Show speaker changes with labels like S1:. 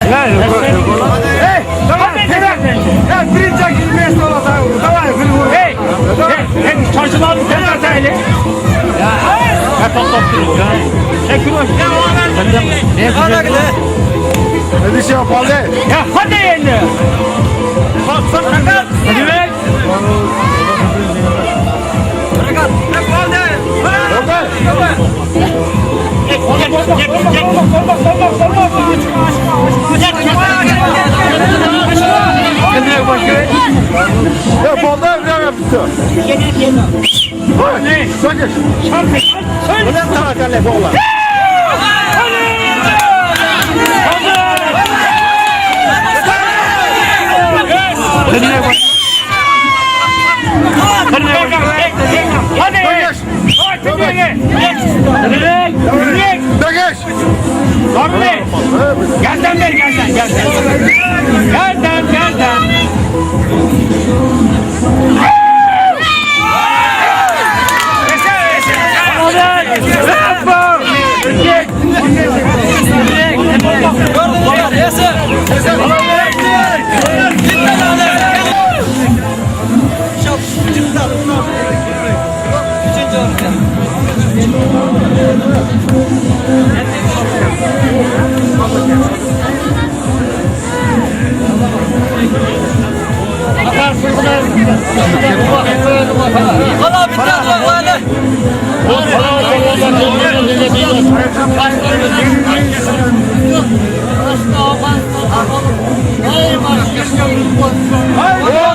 S1: Эй, давай, я принца место латаю. Давай, вылезай. Эй, çarşılar bir tane ataylı. Ya, top duruyor ya. Kuruş.
S2: Hadi gide.
S1: Hadi şey yapalım.
S2: Ya hadi yenge. Bak hadi ver.
S1: Bırak. Ya balda evren yaptı. Ne? Söyle. Söyle. Ulan tarakale boğla.
S2: Hadi.
S1: Dögeç.
S2: Abi. Gelden ver gelden. Gelden.
S3: Hala bitti Allah'ım.
S1: Hayır.